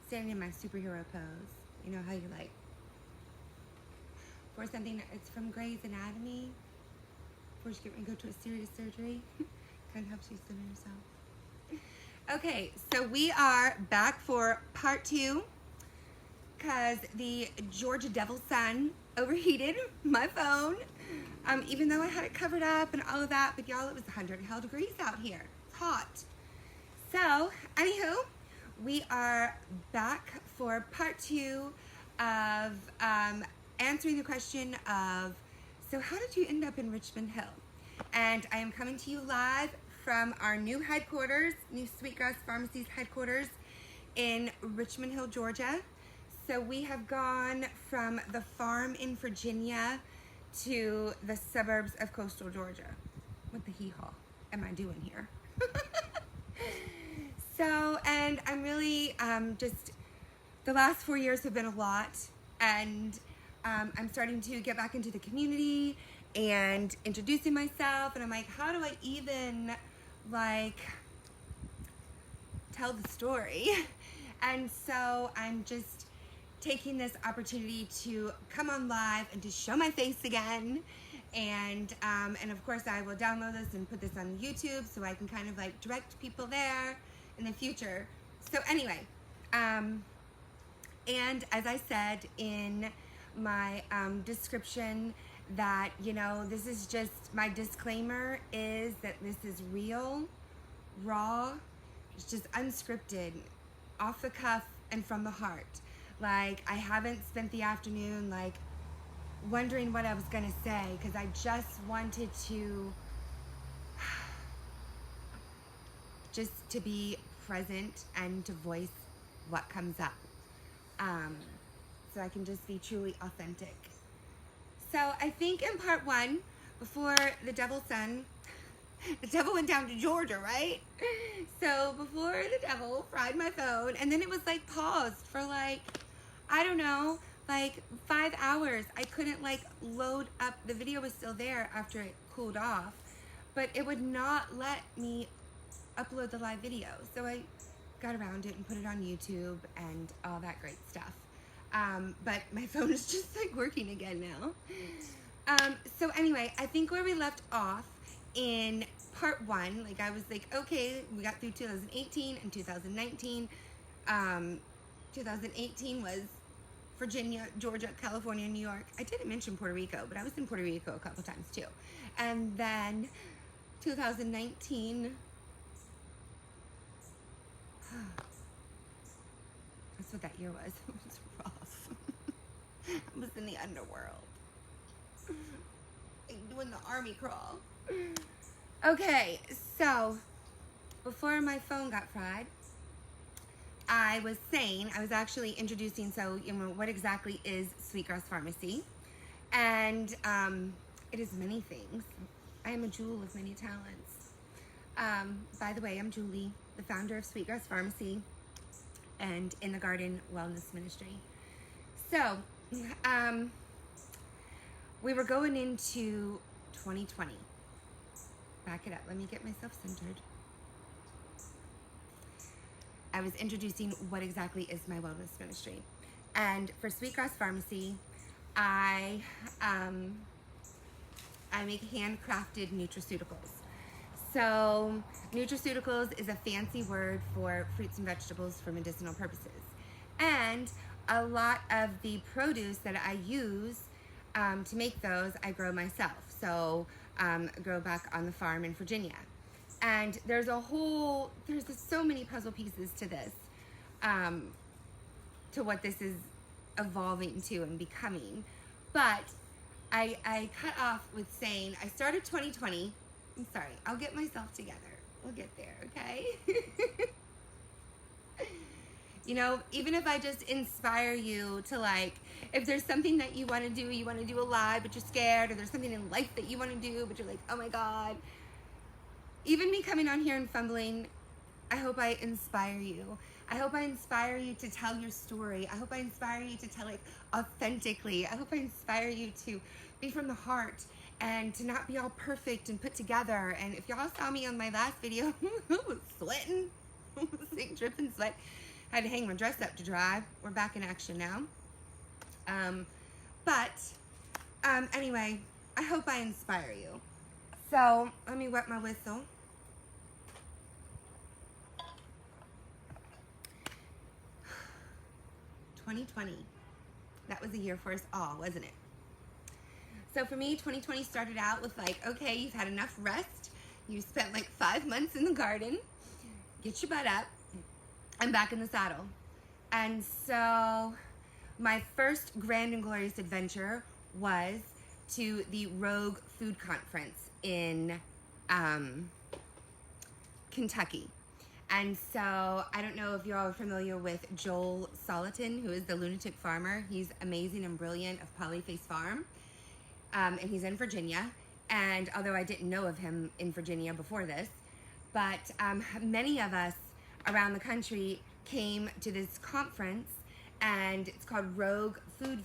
Standing in my superhero pose. You know how you like, for something, it's from Grey's Anatomy. Before you get ready to go to a serious surgery. Kind of helps you center yourself. Okay, so we are back for part 2. Because the Georgia Devil Sun overheated my phone. Even though I had it covered up and all of that. But y'all, it was 100 hell degrees out here. It's hot. So, anywho, we are back for part 2 of answering the question of, so how did you end up in Richmond Hill? And I am coming to you live from our new headquarters, new Sweetgrass Pharmacy's headquarters in Richmond Hill, Georgia. So we have gone from the farm in Virginia to the suburbs of coastal Georgia. What the hee-haw am I doing here? So, and I'm really just, the last 4 years have been a lot, and I'm starting to get back into the community and introducing myself, and I'm like, how do I even, like, tell the story? And so I'm just taking this opportunity to come on live and to show my face again. And of course I will download this and put this on YouTube so I can kind of like direct people there in the future. So anyway, and as I said in my description, that, you know, this is just, my disclaimer is that this is real, raw, it's just unscripted, off the cuff, and from the heart. Like, I haven't spent the afternoon, like, wondering what I was gonna say, because I just wanted to, just to be present and to voice what comes up. So I can just be truly authentic. So I think in part 1, before the Devil Sun, the devil went down to Georgia, right? So before the devil fried my phone, and then it was like paused for like, I don't know, like 5 hours. I couldn't like load up, the video was still there after it cooled off, but it would not let me upload the live video. So I got around it and put it on YouTube and all that great stuff. But my phone is just like working again now. So anyway, I think where we left off in part 1, like I was like, okay, we got through 2018 and 2019. 2018 was Virginia, Georgia, California, New York. I didn't mention Puerto Rico, but I was in Puerto Rico a couple times too. And then 2019, that's what that year was. It was rough. I was in the underworld, like doing the army crawl. Okay, so before my phone got fried, I was saying, I was actually introducing, so, you know, what exactly is Sweetgrass Pharmacy? And it is many things. I am a jewel of many talents. By the way, I'm Julie, the founder of Sweetgrass Pharmacy and In the Garden Wellness Ministry. So, we were going into 2020. Back it up. Let me get myself centered. I was introducing what exactly is my wellness ministry. And for Sweetgrass Pharmacy, I make handcrafted nutraceuticals. So nutraceuticals is a fancy word for fruits and vegetables for medicinal purposes. And a lot of the produce that I use to make those, I grow myself. So grow back on the farm in Virginia. And there's so many puzzle pieces to this, to what this is evolving to and becoming. But I cut off with saying, I started 2020. I'm sorry, I'll get myself together. We'll get there, okay? You know, even if I just inspire you to, like, if there's something that you want to do a live, but you're scared, or there's something in life that you want to do, but you're like, oh my God. Even me coming on here and fumbling, I hope I inspire you. I hope I inspire you to tell your story. I hope I inspire you to tell it authentically. I hope I inspire you to be from the heart and to not be all perfect and put together. And if y'all saw me on my last video, I was sweating. I was sick, dripping sweat. Had to hang my dress up to dry. We're back in action now. Anyway, I hope I inspire you. So let me wet my whistle. "2020. That was a year for us all, wasn't it? So for me, 2020 started out with like, okay, you've had enough rest. You spent like 5 months in the garden. Get your butt up. I'm back in the saddle. And so my first grand and glorious adventure was to the Rogue Food Conference in Kentucky. And so I don't know if you all are familiar with Joel Salatin, who is the lunatic farmer. He's amazing and brilliant of Polyface Farm. And he's in Virginia. And although I didn't know of him in Virginia before this, but many of us around the country came to this conference, and it's called Rogue Food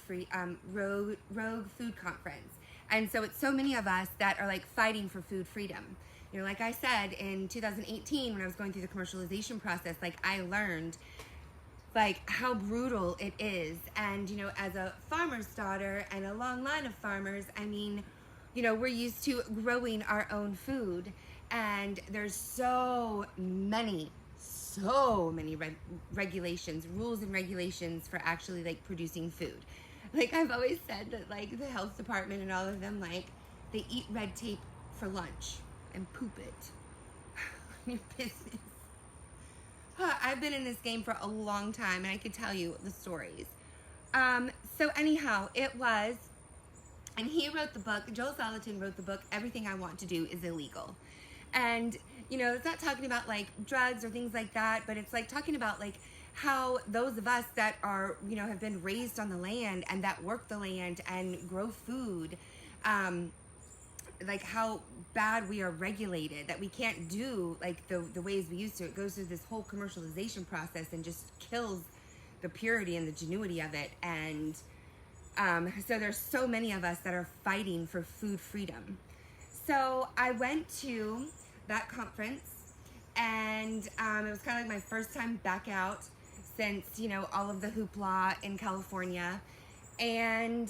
Conference. And so it's so many of us that are like fighting for food freedom. You know, like I said, in 2018, when I was going through the commercialization process, like I learned like how brutal it is. And, you know, as a farmer's daughter and a long line of farmers, I mean, you know, we're used to growing our own food, and there's so many regulations, rules and regulations for actually like producing food. Like I've always said that like the health department and all of them, like they eat red tape for lunch and poop it. Your business. I've been in this game for a long time, and I could tell you the stories. So anyhow, it was, and he wrote the book, Joel Salatin wrote the book, Everything I Want to Do is Illegal. And, you know, it's not talking about like drugs or things like that, but it's like talking about like how those of us that are, you know, have been raised on the land and that work the land and grow food, like how bad we are regulated, that we can't do like the ways we used to. It goes through this whole commercialization process and just kills the purity and the genuity of it. And so there's so many of us that are fighting for food freedom. So I went to that conference, and it was kind of like my first time back out since, you know, all of the hoopla in California. And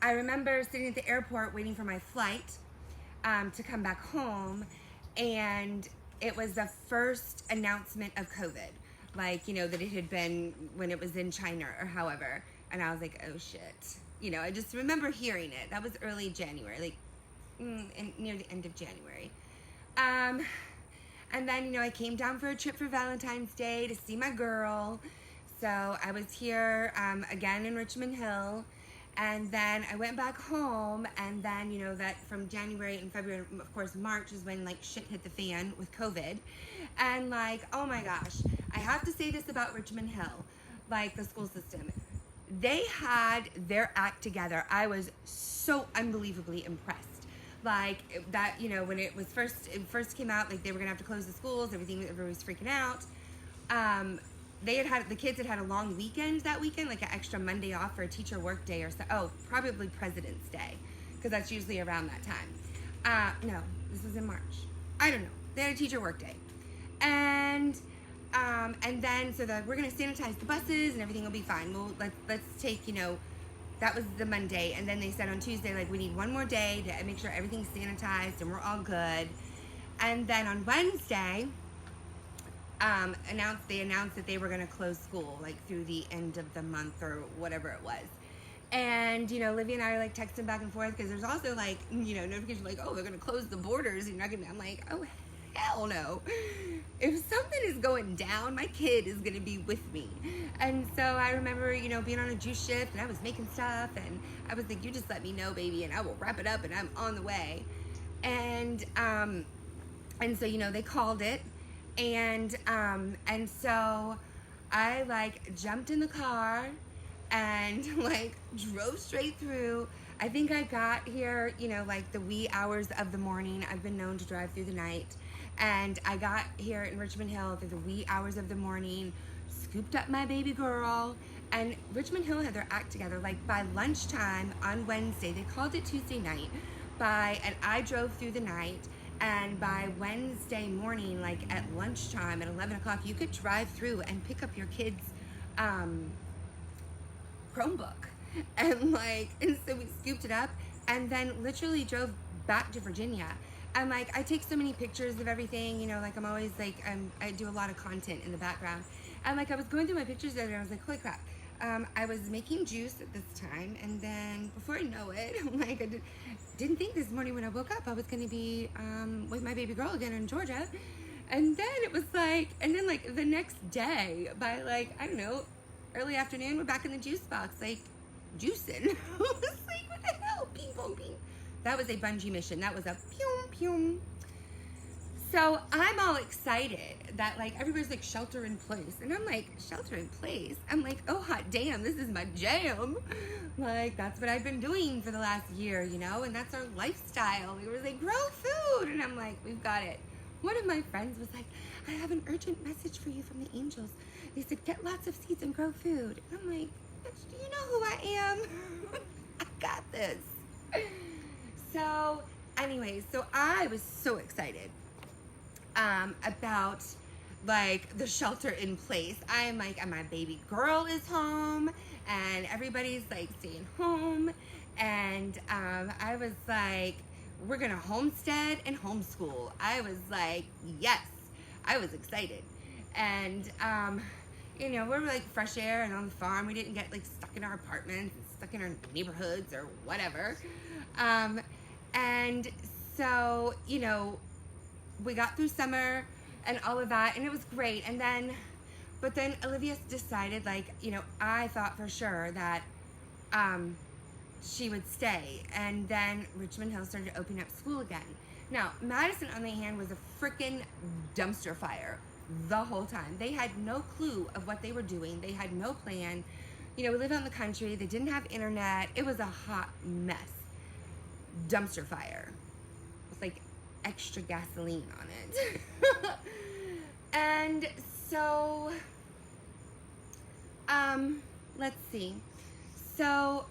I remember sitting at the airport waiting for my flight to come back home, and it was the first announcement of COVID, like, you know, that it had been when it was in China or however. And I was like, oh shit. You know, I just remember hearing it. That was early January, like near the end of January. And then, you know, I came down for a trip for Valentine's Day to see my girl. So I was here again in Richmond Hill. And then I went back home, and then, you know, that from January and February, of course, March is when like shit hit the fan with COVID. And like, oh my gosh, I have to say this about Richmond Hill, like the school system. They had their act together. I was so unbelievably impressed. Like that, you know, when it first came out, like they were gonna have to close the schools, everybody was freaking out. The kids had a long weekend that weekend, like an extra Monday off for a teacher work day or so. Oh, probably President's Day, because that's usually around that time. No, this was in March. I don't know. They had a teacher work day. And then so that we're gonna sanitize the buses and everything will be fine. Well, let's take, you know, that was the Monday, and then they said on Tuesday, like, we need one more day to make sure everything's sanitized and we're all good. And then on Wednesday, they announced that they were gonna close school like through the end of the month or whatever it was. And, you know, Livy and I are like texting back and forth because there's also like, you know, notifications like, oh, they're gonna close the borders. And I'm like, oh hell no. If something is going down, my kid is gonna be with me. And so I remember, you know, being on a juice shift, and I was making stuff, and I was like, you just let me know, baby, and I will wrap it up, and I'm on the way. And so, you know, they called it, and so I like jumped in the car and like drove straight through. I think I got here, you know, like the wee hours of the morning. I've been known to drive through the night. And I got here in Richmond Hill through the wee hours of the morning, scooped up my baby girl, and Richmond Hill had their act together. Like by lunchtime on Wednesday, they called it Tuesday night, and I drove through the night, And by Wednesday morning, like at lunchtime at 11 o'clock, you could drive through and pick up your kids' Chromebook. And so we scooped it up and then literally drove back to Virginia. And like, I take so many pictures of everything, you know, like I'm always like, I do a lot of content in the background. And like, I was going through my pictures the other day and I was like, holy crap. I was making juice at this time, and then before I know it, like I didn't think this morning when I woke up I was going to be with my baby girl again in Georgia. And then it was like, and then like the next day by like, I don't know, early afternoon, we're back in the juice box, like juicing. I was like, what the hell? Ping pong ping. That was a bungee mission. That was a pew pew. So I'm all excited that like everybody's like shelter in place. And I'm like, shelter in place? I'm like, oh hot damn, this is my jam. Like that's what I've been doing for the last year, you know, and that's our lifestyle. We were like, grow food. And I'm like, we've got it. One of my friends was like, I have an urgent message for you from the angels. They said, get lots of seeds and grow food. And I'm like, bitch, do you know who I am? I got this. So anyways, so I was so excited about like the shelter in place. I'm like, and my baby girl is home and everybody's like staying home. And I was like, we're gonna homestead and homeschool. I was like, yes, I was excited. And you know, we're like fresh air and on the farm. We didn't get like stuck in our apartments and stuck in our neighborhoods or whatever. And so, you know, we got through summer and all of that, and it was great. And then, but then Olivia decided, like, you know, I thought for sure that she would stay. And then Richmond Hill started to open up school again. Now, Madison, on the other hand, was a freaking dumpster fire the whole time. They had no clue of what they were doing. They had no plan. You know, we live out in the country. They didn't have internet. It was a hot mess. Dumpster fire. It was like extra gasoline on it. And so, let's see. So,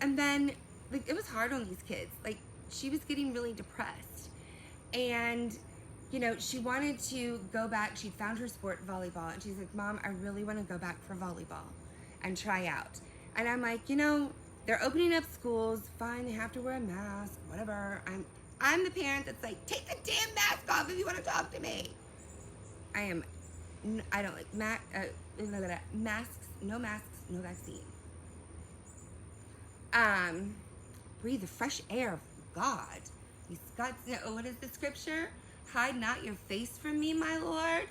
and then, like, it was hard on these kids. Like, she was getting really depressed. And, you know, she wanted to go back. She'd found her sport, volleyball. And she's like, Mom, I really want to go back for volleyball and try out. And I'm like, you know, they're opening up schools. Fine, they have to wear a mask, whatever. I'm the parent that's like, take the damn mask off if you want to talk to me. I don't like masks, no vaccine. Breathe the fresh air of God. What is the scripture? Hide not your face from me, my Lord.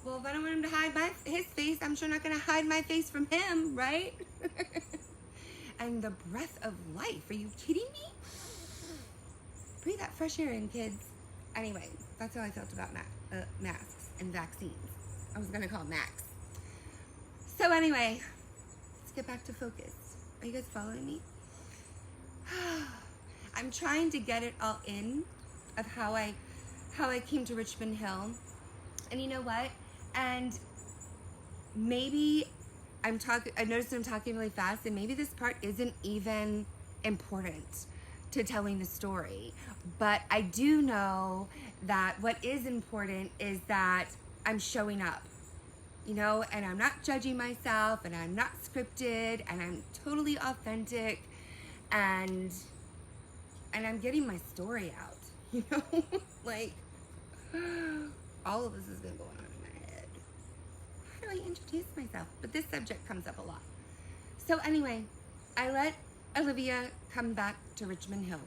Well, if I don't want him to hide his face, I'm sure not going to hide my face from him, right? And the breath of life. Are you kidding me? Breathe that fresh air in, kids. Anyway, that's how I felt about masks and vaccines. I was going to call it Max. So anyway, let's get back to focus. Are you guys following me? I'm trying to get it all in of how I came to Richmond Hill. And you know what? And maybe I noticed I'm talking really fast, and maybe this part isn't even important to telling the story. But I do know that what is important is that I'm showing up, you know, and I'm not judging myself, and I'm not scripted, and I'm totally authentic, and I'm getting my story out, you know, like all of this has been going on in my head. How do I introduce myself? But this subject comes up a lot. So anyway, I let Olivia come back to Richmond Hill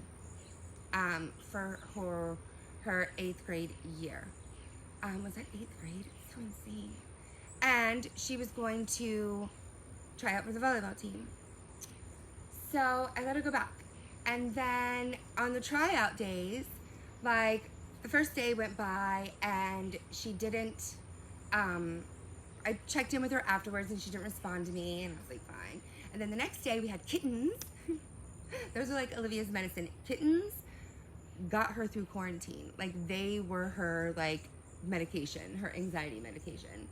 for her 8th grade year. Was that 8th grade? It's so insane. And she was going to try out for the volleyball team. So I let her go back. And then on the tryout days, like the first day went by and she didn't, I checked in with her afterwards and she didn't respond to me, and I was like, fine. And then the next day we had kittens. Those are like Olivia's medicine. Kittens got her through quarantine. Like they were her like medication, her anxiety medication.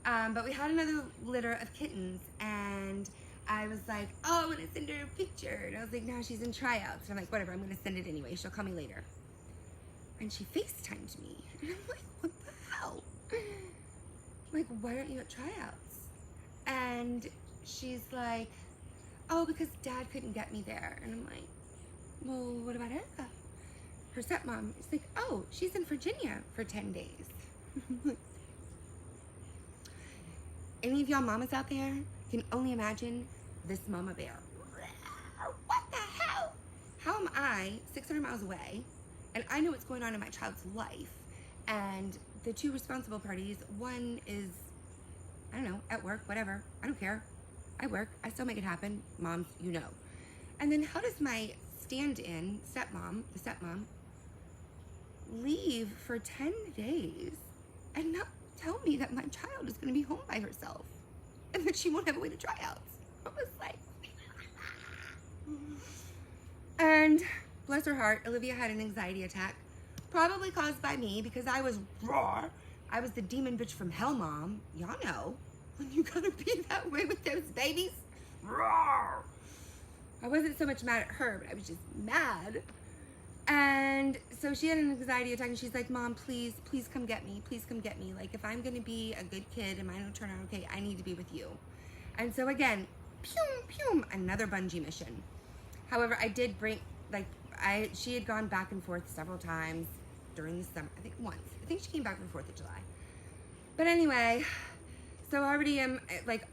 But we had another litter of kittens, and I was like, oh, I want to send her a picture. And I was like, no, she's in tryouts. And I'm like, whatever, I'm going to send it anyway. She'll call me later. And she FaceTimed me. And I'm like, what the hell? Like, why aren't you at tryouts? And she's like, oh, because Dad couldn't get me there. And I'm like, well, what about Erica? Her stepmom is like, oh, she's in Virginia for 10 days. Any of y'all mamas out there can only imagine this mama bear. What the hell? How am I 600 miles away and I know what's going on in my child's life, and the two responsible parties, one is, I don't know, at work, whatever, I don't care. I work, I still make it happen. Moms, you know. And then how does my stand-in stepmom, the stepmom, leave for 10 days and not tell me that my child is going to be home by herself and that she won't have a way to tryouts? I was like, and bless her heart, Olivia had an anxiety attack, probably caused by me because I was raw. I was the demon bitch from hell, mom. Y'all know when you gotta be that way with those babies. Raw. I wasn't so much mad at her, but I was just mad. And so she had an anxiety attack, and she's like, Mom, please come get me. Please come get me. Like, if I'm gonna be a good kid and mine will turn out okay, I need to be with you. And so again, pew, another bungee mission. However, I did bring, she had gone back and forth several times during the summer. I think once. I think she came back for the 4th of July. But anyway, so I already am,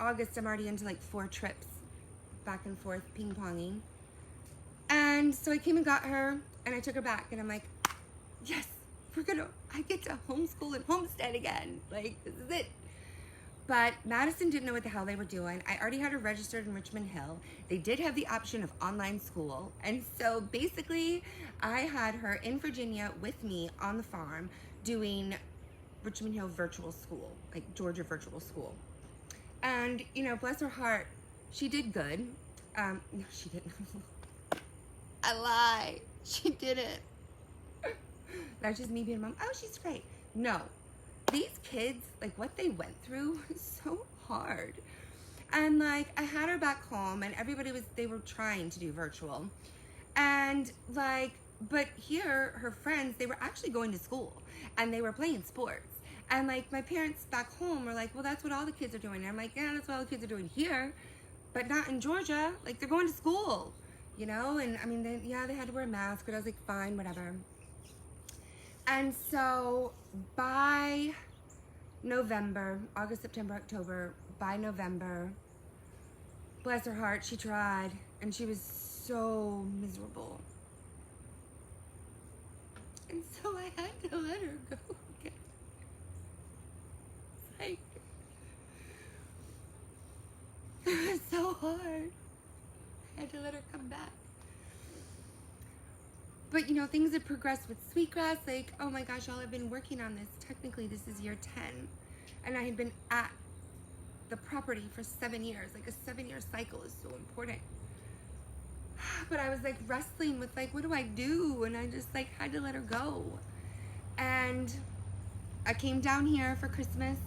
August, I'm already into 4 trips back and forth, ping-ponging. And so I came and got her, and I took her back, and I'm like, yes, I get to homeschool and homestead again. Like, this is it. But Madison didn't know what the hell they were doing. I already had her registered in Richmond Hill. They did have the option of online school. And so basically, I had her in Virginia with me on the farm doing Richmond Hill virtual school, like Georgia virtual school. And, bless her heart, she did good. No, she didn't. I lie. She didn't. That's just me being a mom. Oh, she's great. No. These kids, what they went through was so hard. And I had her back home, and they were trying to do virtual. And but here, her friends, they were actually going to school, and they were playing sports. And my parents back home were like, well, that's what all the kids are doing. And I'm like, yeah, that's what all the kids are doing here, but not in Georgia. They're going to school, And I mean, they had to wear a mask, but I was like, fine, whatever. And so by November, August, September, October, by November, bless her heart, she tried, and she was so miserable. And so I had to let her go again. It was so hard. I had to let her come back. But, things had progressed with Sweetgrass. Oh my gosh, y'all have been working on this. Technically, this is year 10. And I had been at the property for 7 years. A 7-year cycle is so important. But I was, wrestling with, what do I do? And I just, had to let her go. And I came down here for Christmas.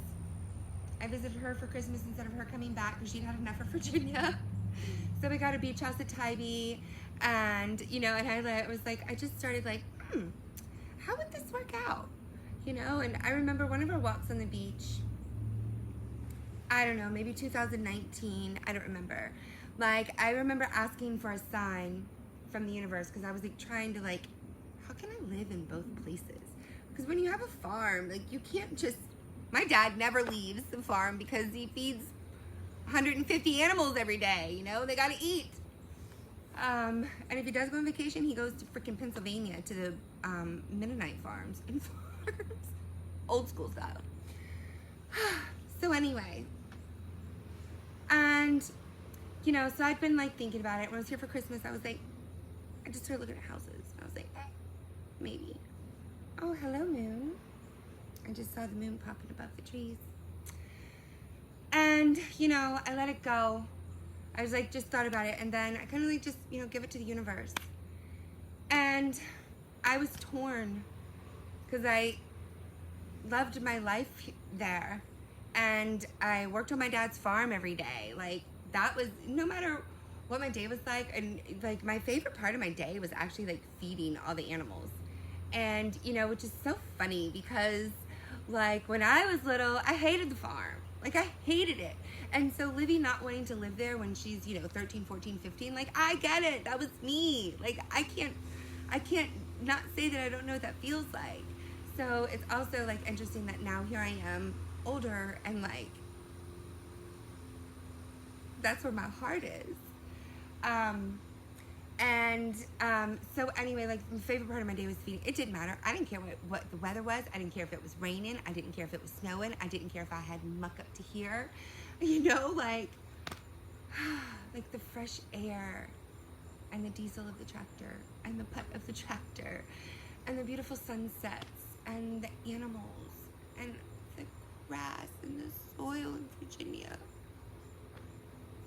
I visited her for Christmas instead of her coming back because she'd had enough of Virginia. So we got a beach house at Tybee. And, and I was I just started how would this work out? And I remember one of our walks on the beach, I don't know, maybe 2019, I don't remember. I remember asking for a sign from the universe because I was trying to how can I live in both places? Because when you have a farm, you can't just, my dad never leaves the farm because he feeds 150 animals every day, they gotta eat. And if he does go on vacation, he goes to freaking Pennsylvania to the Mennonite farms and farms. Old school style. So anyway. And, so I'd been thinking about it. When I was here for Christmas, I was I just started looking at houses. I was maybe. Oh, hello, moon. I just saw the moon popping above the trees. And, I let it go. I was just thought about it, and then I kind of just, give it to the universe. And I was torn because I loved my life there, and I worked on my dad's farm every day. That was, no matter what my day was and my favorite part of my day was actually feeding all the animals. And, you know, which is so funny because, like, when I was little, I hated the farm. Like, I hated it. And so Livy not wanting to live there when she's, you know, 13, 14, 15, like, I get it. That was me. Like, I can't not say that I don't know what that feels like. So it's also, like, interesting that now here I am, older, and, like, that's where my heart is. So anyway, like, the favorite part of my day was feeding. It didn't matter. I didn't care what the weather was. I didn't care if it was raining. I didn't care if it was snowing. I didn't care if I had muck up to here. You know, like the fresh air and the diesel of the tractor and the putt of the tractor and the beautiful sunsets and the animals and the grass and the soil in Virginia.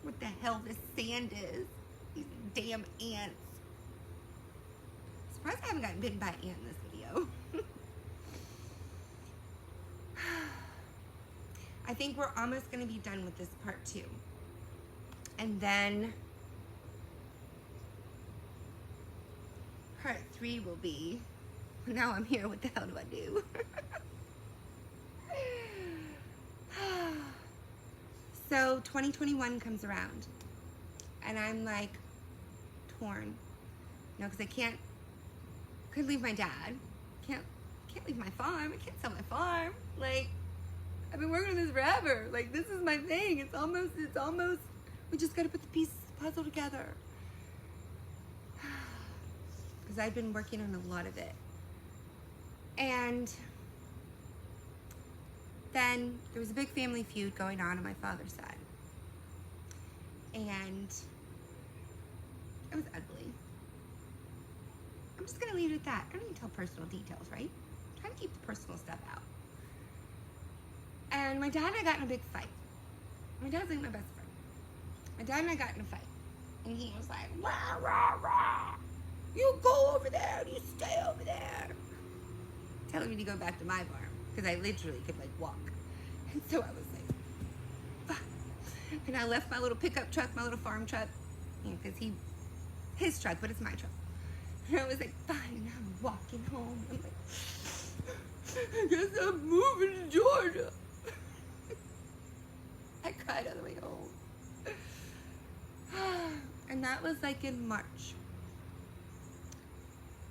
What the hell this sand is. These damn ants. Surprised I haven't gotten bitten by an ant in this video. I think we're almost going to be done with this part 2. And then part 3 will be, now I'm here, what the hell do I do? So 2021 comes around and I'm like torn, you know, because I couldn't leave my dad, can't leave my farm, I can't sell my farm, like I've been working on this forever, like this is my thing, it's almost, we just got to put the pieces of the puzzle together, because I've been working on a lot of it. And then there was a big family feud going on my father's side. And it was ugly. I'm just gonna leave it at that. I don't need to tell personal details, right? I'm trying to keep the personal stuff out. And my dad and I got in a big fight. My dad's like my best friend. My dad and I got in a fight. And he was like, rah, rah, rah. You go over there, and you stay over there. Telling me to go back to my farm. Because I literally could like walk. And so I was like, fuck. And I left my little pickup truck, my little farm truck, because his truck, but it's my truck. And I was like, fine, and I'm walking home. I'm like, I guess I'm moving to Georgia. I cried on the way home. And that was like in March.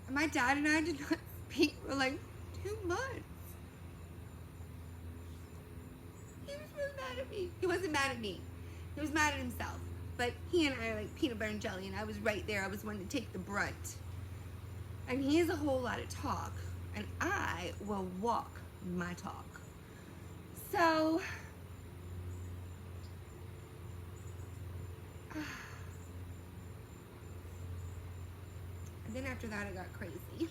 And my dad and I did not speak for like 2 months. He was really mad at me. He wasn't mad at me. He was mad at himself. But he and I are like peanut butter and jelly, and I was right there. I was one to take the brunt. And he has a whole lot of talk, and I will walk my talk. So, and then after that, it got crazy.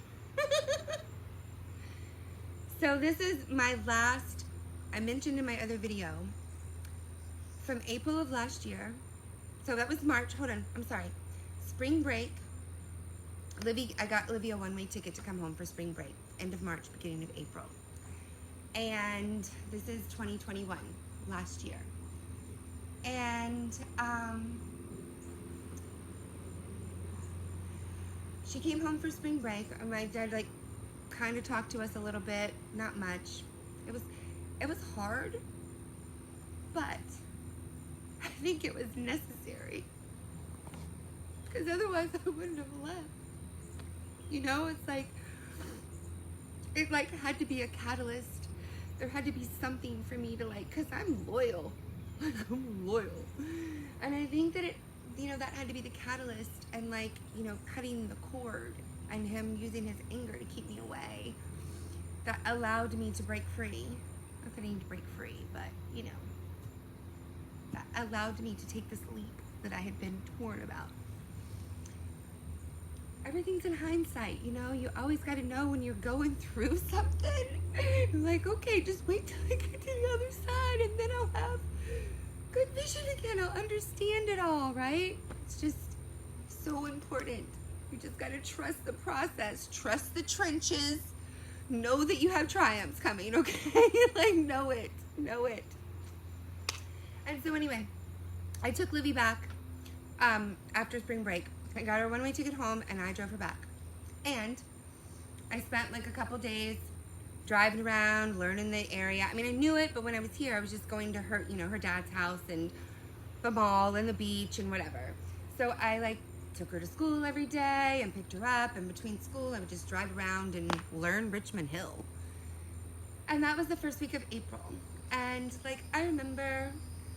So this is my last, I mentioned in my other video, from April of last year. So that was March, hold on, I'm sorry. Spring break, I got Olivia a one-way ticket to come home for spring break, end of March, beginning of April. And this is 2021, last year. And she came home for spring break, and my dad like kind of talked to us a little bit, not much. It was hard, but I think it was necessary, because otherwise I wouldn't have left. You know, it's like, it like had to be a catalyst. There had to be something for me to like, because I'm loyal. I'm loyal. And I think that it, you know, that had to be the catalyst, and like, you know, cutting the cord and him using his anger to keep me away, that allowed me to break free. Not that I need to break free, but you know, that allowed me to take this leap that I had been torn about. Everything's in hindsight, you know, you always got to know when you're going through something. You're like, okay, just wait till I get to the other side, and then I'll have good vision again. I'll understand it all, right? It's just so important. You just got to trust the process, trust the trenches, know that you have triumphs coming, okay? Like, know it. And so anyway, I took Livy back after spring break. I got her one-way ticket home, and I drove her back. And I spent like a couple days driving around, learning the area. I mean, I knew it, but when I was here, I was just going to her, her dad's house and the mall and the beach and whatever. So I like took her to school every day and picked her up, and between school, I would just drive around and learn Richmond Hill. And that was the first week of April. And like, I remember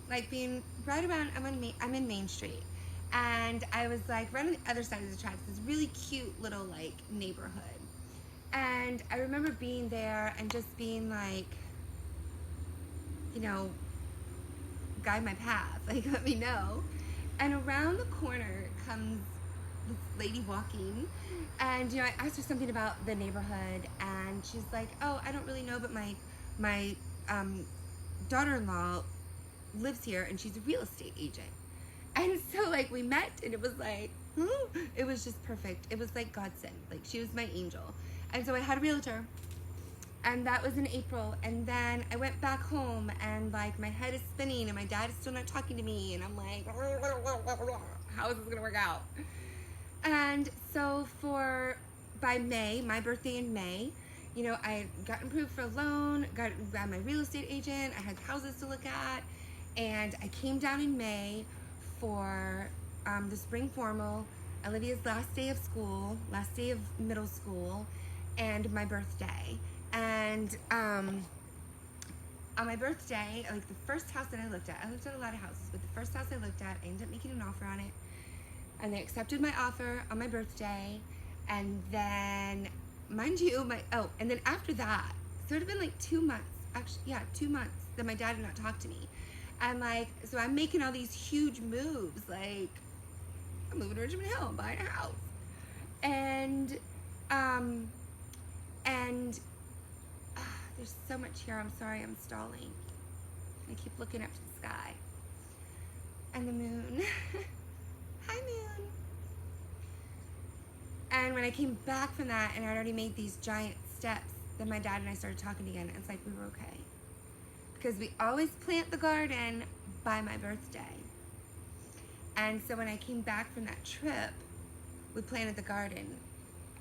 like being right around, I'm in Main Street. And I was like right on the other side of the tracks, this really cute little like neighborhood. And I remember being there and just being like, guide my path, like let me know. And around the corner comes this lady walking, and I asked her something about the neighborhood, and she's like, oh, I don't really know, but my daughter-in-law lives here, and she's a real estate agent. And so like we met, and it was like, it was just perfect. It was like God sent. Like she was my angel. And so I had a realtor, and that was in April. And then I went back home, and like my head is spinning, and my dad is still not talking to me, and I'm like, how is this gonna work out? And so by May, my birthday in May, I had gotten approved for a loan, got my real estate agent, I had houses to look at, and I came down in May for the spring formal, Olivia's last day of school, last day of middle school, and my birthday. And on my birthday, like the first house that I looked at a lot of houses, but the first house I looked at, I ended up making an offer on it, and they accepted my offer on my birthday. And then, mind you, and then after that, so it had been like 2 months, actually, yeah, 2 months that my dad had not talked to me. And like, so I'm making all these huge moves, like I'm moving to Richmond Hill, I'm buying a house. And there's so much here, I'm sorry, I'm stalling. I keep looking up to the sky. And the moon. Hi, moon. And when I came back from that, and I'd already made these giant steps, then my dad and I started talking again, and it's like we were okay. Because we always plant the garden by my birthday. And so when I came back from that trip, we planted the garden,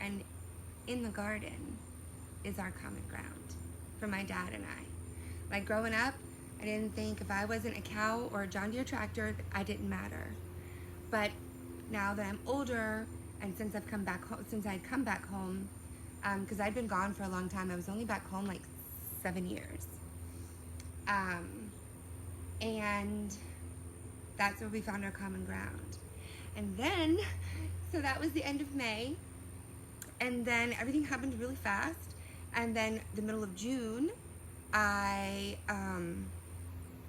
and in the garden is our common ground for my dad and I. Like growing up, I didn't think if I wasn't a cow or a John Deere tractor, I didn't matter. But now that I'm older, and since I'd come back home, because I'd been gone for a long time, I was only back home like 7 years. And that's where we found our common ground. And then, so that was the end of May, and then everything happened really fast. And then the middle of June,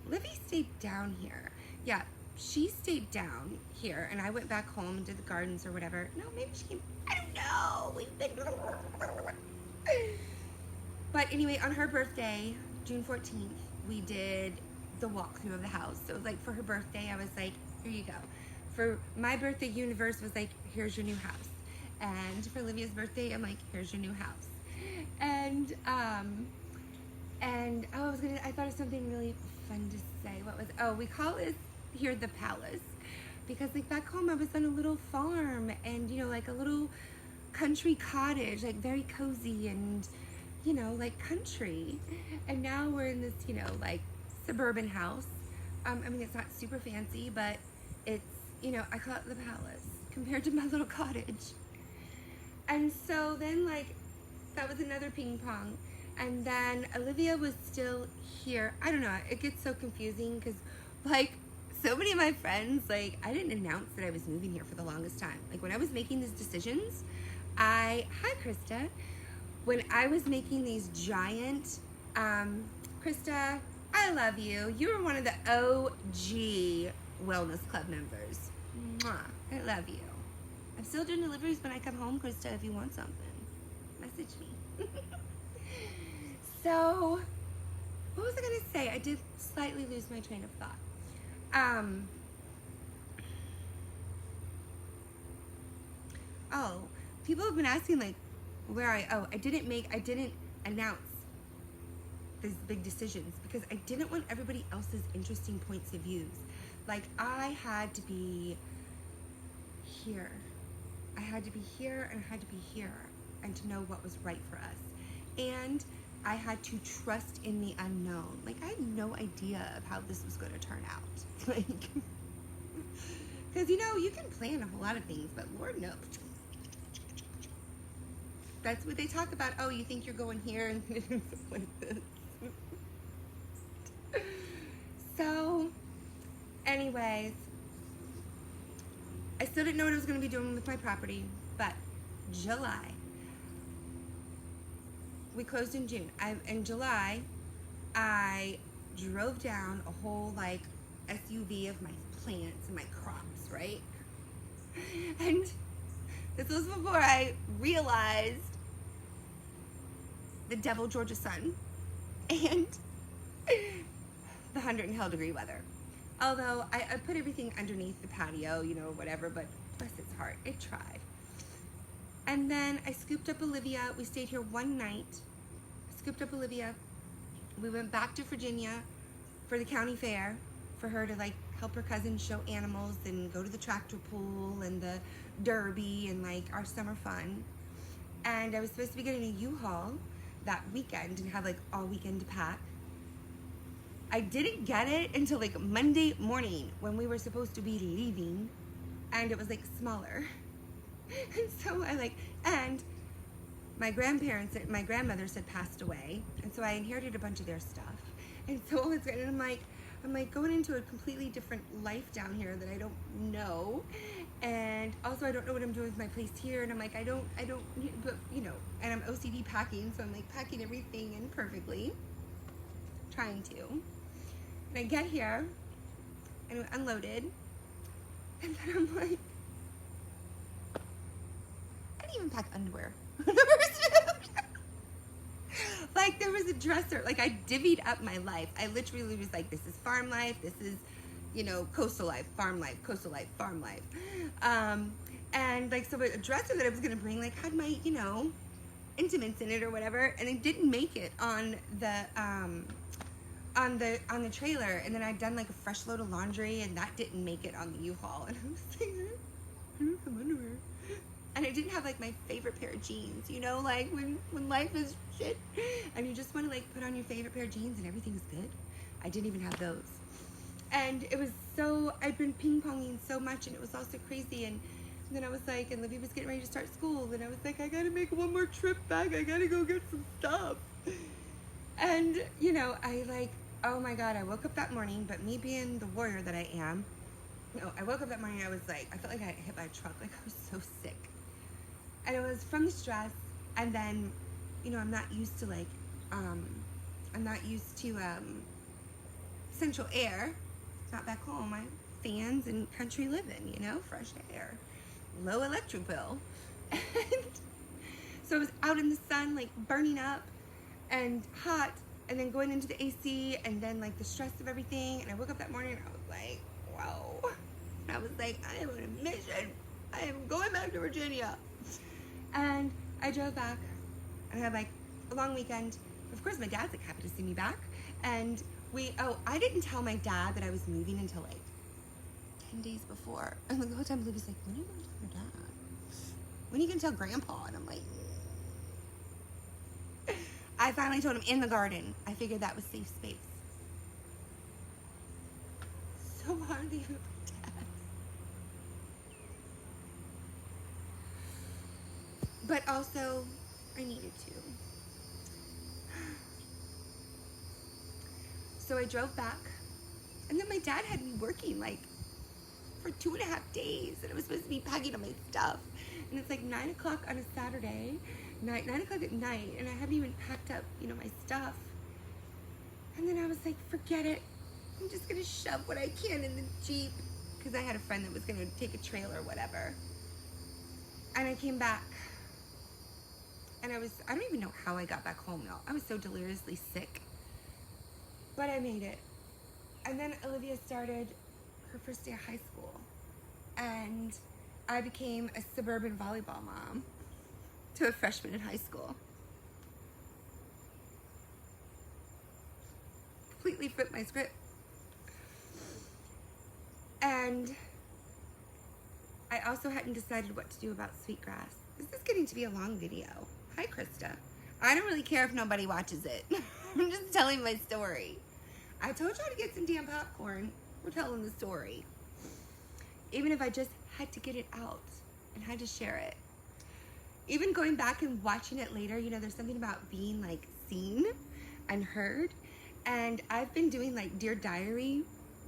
Livy stayed down here. Yeah, she stayed down here, and I went back home and did the gardens or whatever. No, maybe she came, I don't know. We've been... But anyway, on her birthday, June 14th, we did the walkthrough of the house. So like for her birthday, I was like, here you go. For my birthday, universe was like, here's your new house. And for Olivia's birthday, I'm like, here's your new house. And I thought of something really fun to say. We call it here the palace, because like back home I was on a little farm, and like a little country cottage, like very cozy and like country. And now we're in this like suburban house. I mean, it's not super fancy, but it's I call it the palace compared to my little cottage. And so then like that was another ping pong. And then Olivia was still here. I don't know, it gets so confusing because like so many of my friends, like I didn't announce that I was moving here for the longest time. Like when I was making these decisions, hi Krista. When I was making these giant, Krista, I love you. You were one of the OG Wellness Club members. Mwah, I love you. I'm still doing deliveries when I come home, Krista, if you want something. Message me. So, what was I going to say? I did slightly lose my train of thought. People have been asking like where I didn't announce these big decisions because I didn't want everybody else's interesting points of views. Like I had to be here. I had to be here and I had to be here. and to know what was right for us. And I had to trust in the unknown. Like, I had no idea of how this was going to turn out. Like, because, you know, you can plan a whole lot of things, but Lord knows. That's what they talk about. Oh, you think you're going here and like this. So, anyways, I still didn't know what I was going to be doing with my property, but July. We closed in June. In July, I drove down a whole, like, SUV of my plants and my crops, right? And this was before I realized the devil Georgia sun and the 100-degree weather. Although I put everything underneath the patio, you know, whatever, but bless its heart, it tried. And then I scooped up Olivia. We stayed here one night. I scooped up Olivia. We went back to Virginia for the county fair for her to, like, help her cousin show animals and go to the tractor pull and the derby and, like, our summer fun. And I was supposed to be getting a U-Haul that weekend and have, like, all weekend to pack. I didn't get it until, like, Monday morning when we were supposed to be leaving, and it was, like, smaller. And so I, like, and my grandmothers had passed away, and so I inherited a bunch of their stuff. And so all of a sudden I'm like going into a completely different life down here that I don't know. And also I don't know what I'm doing with my place here, and I'm like, I don't, but, you know, and I'm OCD packing, so I'm, like, packing everything in perfectly, trying to. And I get here, and it unloaded, and then I'm like, I didn't even pack underwear. Like, there was a dresser. Like, I divvied up my life. I literally was like, this is farm life, this is, you know, coastal life, farm life, coastal life, farm life. And, like, so a dresser that I was going to bring, like, had my, you know, intimates in it or whatever, and it didn't make it on the trailer. And then I'd done, like, a fresh load of laundry, and that didn't make it on the U-Haul. And I was like, I don't have underwear. And I didn't have, like, my favorite pair of jeans, you know, like, when life is shit and you just want to, like, put on your favorite pair of jeans and everything's good. I didn't even have those. And it was so, I'd been ping-ponging so much, and it was all so crazy. And then I was like, and Livy was getting ready to start school, and I was like, I gotta make one more trip back. I gotta go get some stuff. And, you know, I, like, oh my God, I woke up that morning, but me being the warrior that I am, no, I woke up that morning, I was like, I felt like I got hit by a truck. Like, I was so sick. And it was from the stress, and then, you know, I'm not used to, like, central air. Not back home. My fans and country living, you know, fresh air, low electric bill. And so I was out in the sun, like, burning up and hot, and then going into the AC, and then, like, the stress of everything. And I woke up that morning, and I was like, whoa. And I was like, I am on a mission. I am going back to Virginia. And I drove back, and I had, like, a long weekend. Of course, my dad's, like, happy to see me back. And I didn't tell my dad that I was moving until, like, 10 days before. And the whole time, Libby's like, when are you going to tell your dad? When are you going to tell Grandpa? And I'm like, I finally told him in the garden. I figured that was safe space. So hard to even pretend. But also, I needed to. So I drove back, and then my dad had me working, like, for 2.5 days, and I was supposed to be packing all my stuff. And it's like 9 o'clock on a Saturday, 9 o'clock at night, and I haven't even packed up, you know, my stuff. And then I was like, forget it. I'm just gonna shove what I can in the Jeep, because I had a friend that was gonna take a trailer or whatever. And I came back, and I don't even know how I got back home, y'all. I was so deliriously sick. But I made it. And then Olivia started her first day of high school. And I became a suburban volleyball mom to a freshman in high school. Completely flipped my script. And I also hadn't decided what to do about Sweetgrass. This is getting to be a long video. Hi, Krista. I don't really care if nobody watches it. I'm just telling my story. I told y'all to get some damn popcorn. We're telling the story. Even if I just had to get it out and had to share it. Even going back and watching it later, you know, there's something about being like seen and heard. And I've been doing like Dear Diary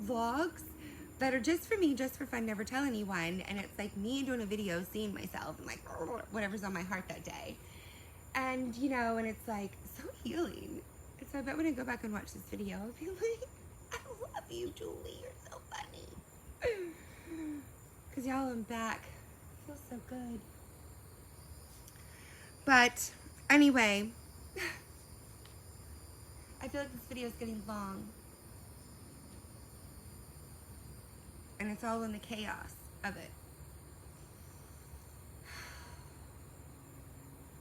vlogs that are just for me, just for fun, never tell anyone. And it's like me doing a video, seeing myself and like whatever's on my heart that day. And, you know, and it's like so healing. And so I bet when I go back and watch this video, I'll be like, I love you, Julie. You're so funny. Because y'all, I'm back. It feels so good. But anyway, I feel like this video is getting long. And it's all in the chaos of it.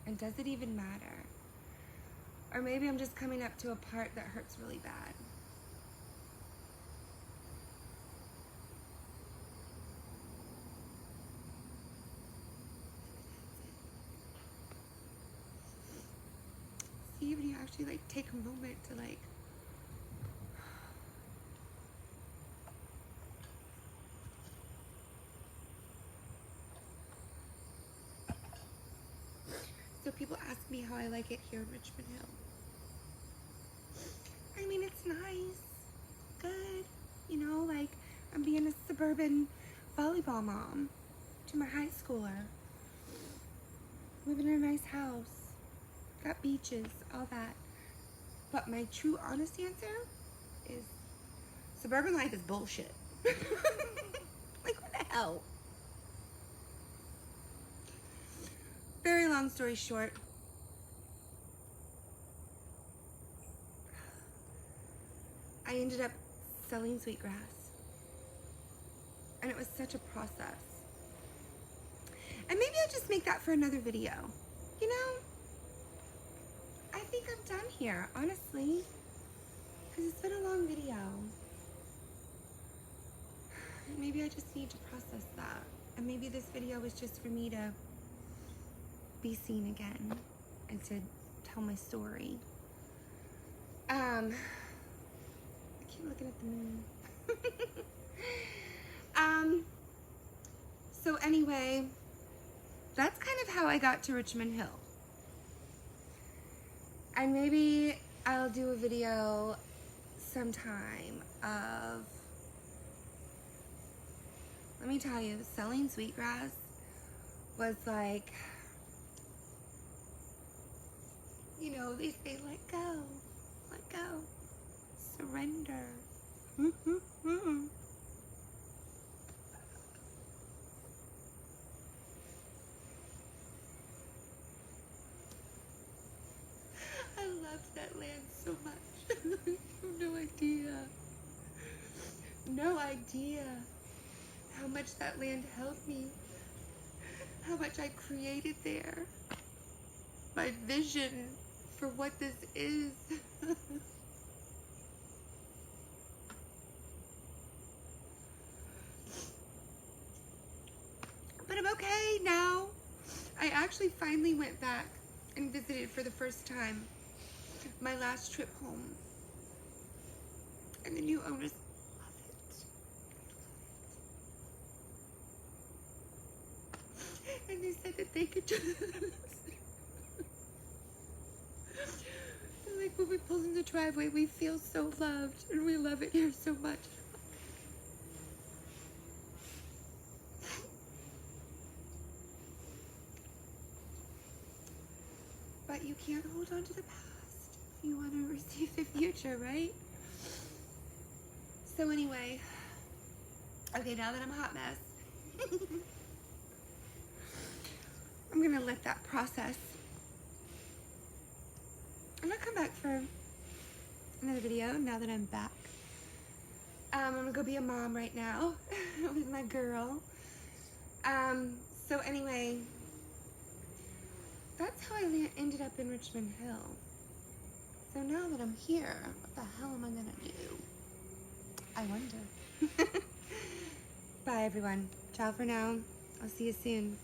And does it even matter? Or maybe I'm just coming up to a part that hurts really bad. See, when you actually like take a moment to like so people ask me how I like it here in Richmond Hill. I mean, it's nice, good, you know, like I'm being a suburban volleyball mom to my high schooler. Living in a nice house, got beaches, all that. But my true honest answer is suburban life is bullshit. Like, what the hell? Very long story short, I ended up selling sweetgrass. And it was such a process. And maybe I'll just make that for another video. You know, I think I'm done here, honestly. Because it's been a long video. Maybe I just need to process that. And maybe this video was just for me to be seen again and to tell my story. I keep looking at the moon. So anyway, that's kind of how I got to Richmond Hill. And maybe I'll do a video sometime of, let me tell you, selling sweetgrass was like, you know, they say, let go, surrender. I loved that land so much. You have no idea. No idea how much that land helped me. How much I created there. My vision for what this is. But I'm okay now. I actually finally went back and visited for the first time my last trip home. And the new owners love it. And they said that they could just... like when we pull in the driveway, we feel so loved and we love it here so much. But you can't hold on to the past if you want to receive the future, right? So anyway, okay, now that I'm a hot mess, I'm gonna let that process. I'm gonna come back for another video now that I'm back. I'm gonna go be a mom right now with my girl. So anyway, that's how I ended up in Richmond Hill. So now that I'm here, what the hell am I gonna do? I wonder. Bye everyone. Ciao for now. I'll see you soon.